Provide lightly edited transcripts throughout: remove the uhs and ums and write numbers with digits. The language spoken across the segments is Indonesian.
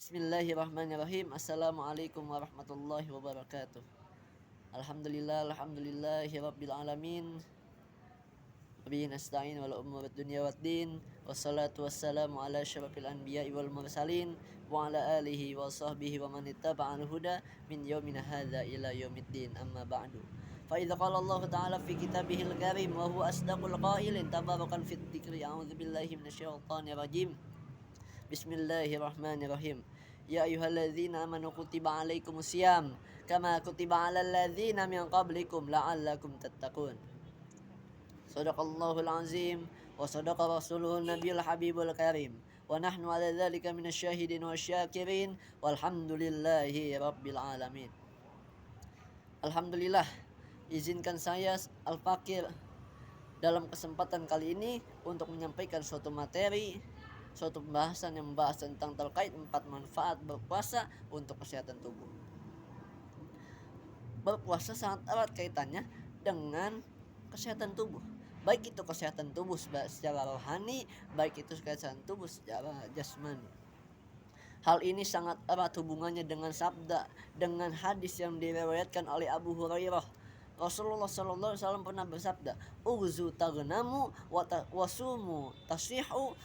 Bismillahirrahmanirrahim. Assalamualaikum warahmatullahi wabarakatuh. Alhamdulillahi rabbil alamin. Wabihi nasta'in wala umur dunya waddin. Wassalatu wassalamu ala asyrafil anbiya'i wal mursalin wa ala alihi wa sahbihi wa man ittaba'al huda min yaumina hadza ila yaumiddin. Amma ba'du. Fa idza qala Allah ta'ala fi kitabihil karim wa huwa asdaqul qailin tabarakan fit dzikri. A'udzu billahi minasyaitonir rajim. Bismillahirrahmanirrahim. Ya ayyuhalladzina amanu kutiba alaikumusiyam kama kutiba alal ladzina min qablikum la'allakum tattaqun. Shadaqallahul azim wa sadaqa rasuluhun nabiyul habibul karim. Wa nahnu ala dzalika minasyahidin wasyakirin walhamdulillahi rabbil alamin. Alhamdulillah, izinkan saya Al-Fakir dalam kesempatan kali ini untuk menyampaikan suatu materi, suatu pembahasan yang membahas tentang terkait 4 manfaat berpuasa untuk kesehatan tubuh. Berpuasa sangat erat kaitannya dengan kesehatan tubuh, baik itu kesehatan tubuh secara rohani, baik itu kesehatan tubuh secara jasmani. Hal ini sangat erat hubungannya dengan sabda, dengan hadis yang diriwayatkan oleh Abu Hurairah. Rasulullah SAW pernah bersabda, "Ughzu taghnamu wasumu tasihu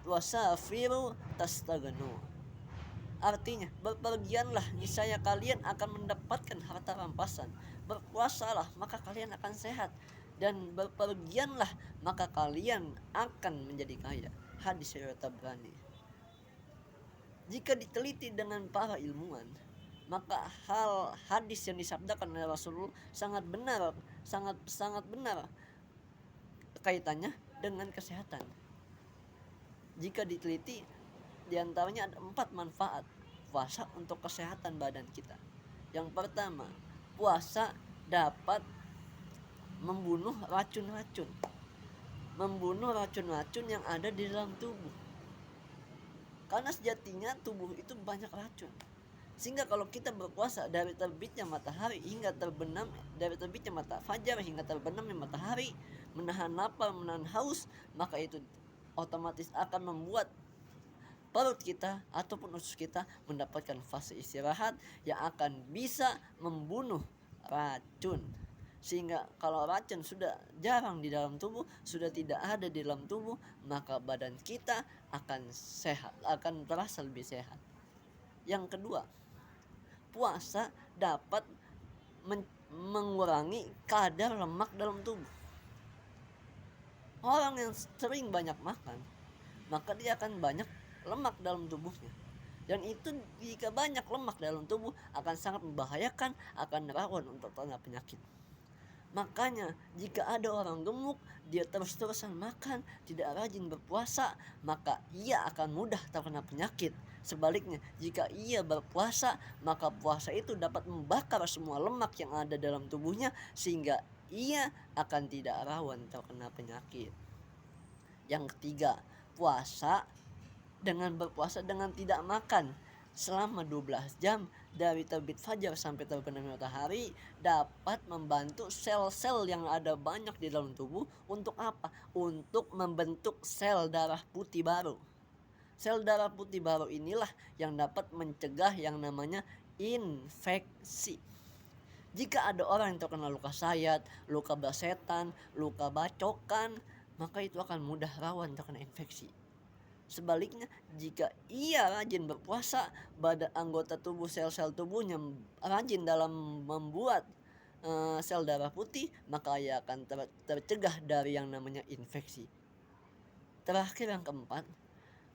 wasafiru tastaghnu." Artinya, berpergianlah niscaya kalian akan mendapatkan harta rampasan. Berpuasalah maka kalian akan sehat, dan berpergianlah maka kalian akan menjadi kaya. Hadis riwayat Tabrani. Jika diteliti dengan para ilmuwan, maka hal hadis yang disabdakan oleh Rasulullah sangat benar kaitannya dengan kesehatan. Jika diteliti, diantaranya ada 4 manfaat puasa untuk kesehatan badan kita. Yang pertama, puasa dapat membunuh racun-racun yang ada di dalam tubuh. Karena sejatinya tubuh itu banyak racun. Sehingga kalau kita berpuasa dari terbitnya matahari hingga terbenam, dari terbitnya fajar hingga terbenamnya matahari, menahan lapar, menahan haus, maka itu otomatis akan membuat perut kita ataupun usus kita mendapatkan fase istirahat yang akan bisa membunuh racun. Sehingga kalau racun sudah jarang di dalam tubuh, sudah tidak ada di dalam tubuh, maka badan kita akan sehat, akan terasa lebih sehat. Yang kedua, puasa dapat mengurangi kadar lemak dalam tubuh. Orang yang sering banyak makan, maka dia akan banyak lemak dalam tubuhnya. Dan itu jika banyak lemak dalam tubuh akan sangat membahayakan, akan rawan untuk terkena penyakit. Makanya jika ada orang gemuk, dia terus-terusan makan, tidak rajin berpuasa, maka ia akan mudah terkena penyakit. Sebaliknya, jika ia berpuasa, maka puasa itu dapat membakar semua lemak yang ada dalam tubuhnya, sehingga ia akan tidak rawan terkena penyakit. Yang ketiga, berpuasa dengan tidak makan selama 12 jam dari terbit fajar sampai terbenamnya matahari dapat membantu sel-sel yang ada banyak di dalam tubuh untuk apa? Untuk membentuk sel darah putih baru. Sel darah putih baru inilah yang dapat mencegah yang namanya infeksi. Jika ada orang yang terkena luka sayat, luka basetan, luka bacokan, maka itu akan mudah rawan terkena infeksi. Sebaliknya, jika ia rajin berpuasa, pada anggota tubuh, sel-sel tubuhnya rajin dalam membuat sel darah putih, maka ia akan tercegah dari yang namanya infeksi. Terakhir, yang keempat,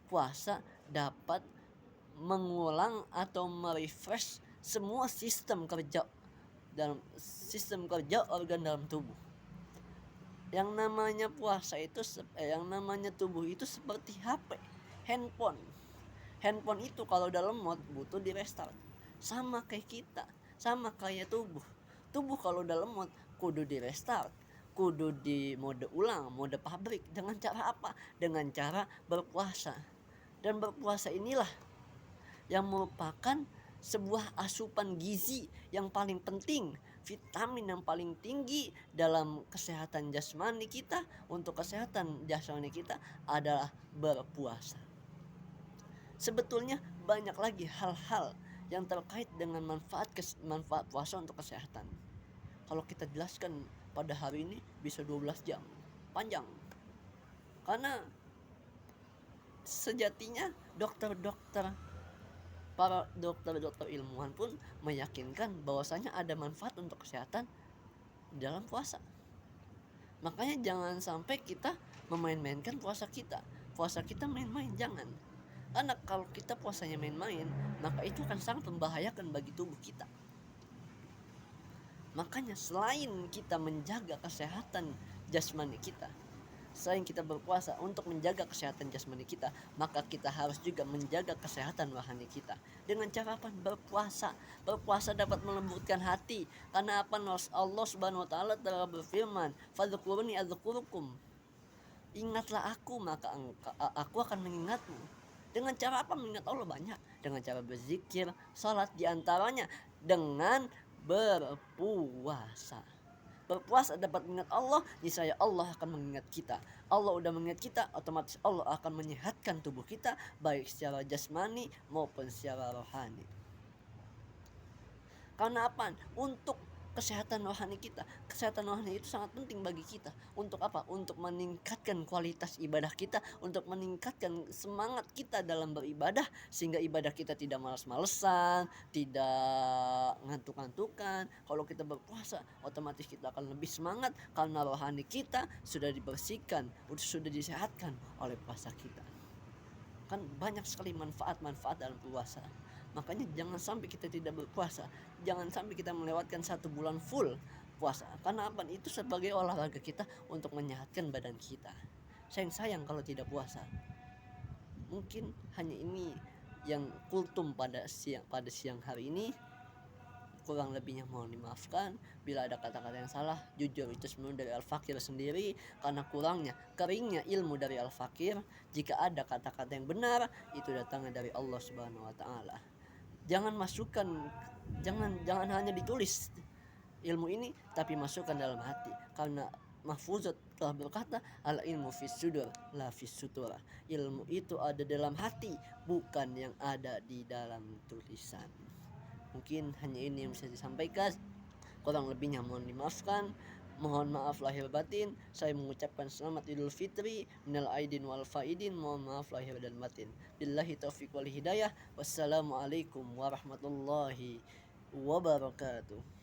puasa dapat mengulang atau merefresh semua sistem kerja organ dalam tubuh. Yang namanya puasa itu, yang namanya tubuh itu seperti HP, handphone. Handphone itu kalau udah lemot butuh di restart. Sama kayak kita, sama kayak tubuh. Tubuh kalau udah lemot kudu di restart, kudu di mode ulang, mode pabrik. Dengan cara apa? Dengan cara berpuasa. Dan berpuasa inilah yang merupakan sebuah asupan gizi yang paling penting, vitamin yang paling tinggi dalam kesehatan jasmani kita. Untuk kesehatan jasmani kita adalah berpuasa. Sebetulnya banyak lagi hal-hal yang terkait dengan manfaat puasa untuk kesehatan. Kalau kita jelaskan pada hari ini bisa 12 jam, panjang. Karena sejatinya para dokter ilmuwan pun meyakinkan bahwasanya ada manfaat untuk kesehatan dalam puasa. Makanya jangan sampai kita memain-mainkan puasa kita. Puasa kita main-main, jangan. Karena kalau kita puasanya main-main, maka itu akan sangat membahayakan bagi tubuh kita. Makanya selain kita menjaga kesehatan jasmani kita, selain kita berpuasa untuk menjaga kesehatan jasmani kita, maka kita harus juga menjaga kesehatan rohani kita. Dengan cara apa? Berpuasa. Berpuasa dapat melembutkan hati. Karena apa? Allah Subhanahu wa taala telah berfirman, "Fadhkuruni adzkurukum." Ingatlah aku, maka aku akan mengingatmu. Dengan cara apa mengingat Allah? Banyak. Dengan cara berzikir, salat, diantaranya dengan berpuasa. Berpuasa dapat mengingat Allah, niscaya Allah akan mengingat kita. Allah udah mengingat kita, otomatis Allah akan menyehatkan tubuh kita, baik secara jasmani maupun secara rohani. Karena apa? Untuk kesehatan rohani kita. Kesehatan rohani itu sangat penting bagi kita. Untuk apa? Untuk meningkatkan kualitas ibadah kita, untuk meningkatkan semangat kita dalam beribadah, sehingga ibadah kita tidak malas-malesan, tidak ngantuk-ngantukan. Kalau kita berpuasa, otomatis kita akan lebih semangat karena rohani kita sudah dibersihkan, sudah disehatkan oleh puasa kita. Kan banyak sekali manfaat-manfaat dalam puasa. Makanya jangan sampai kita tidak berpuasa, jangan sampai kita melewatkan 1 bulan full puasa. Karena apa? Itu sebagai olahraga kita untuk menyehatkan badan kita. Sayang kalau tidak puasa. Mungkin hanya ini yang kultum pada siang hari ini. Kurang lebihnya mohon dimaafkan. Bila ada kata-kata yang salah, jujur itu sebenarnya dari Al-Fakir sendiri, karena keringnya ilmu dari Al-Fakir. Jika ada kata-kata yang benar, itu datangnya dari Allah Subhanahu wa taala. Jangan hanya ditulis ilmu ini, tapi masukkan dalam hati. Karena Mahfuzat telah berkata, al ilmu fis sudur la fis sutur. Ilmu itu ada dalam hati, bukan yang ada di dalam tulisan. Mungkin hanya ini yang bisa disampaikan. Kurang lebihnya mohon dimaafkan. Mohon maaf lahir batin. Saya mengucapkan selamat Idul Fitri minal aidin wal faidin. Mohon maaf lahir dan batin. Billahi taufiq wal hidayah. Wassalamualaikum warahmatullahi wabarakatuh.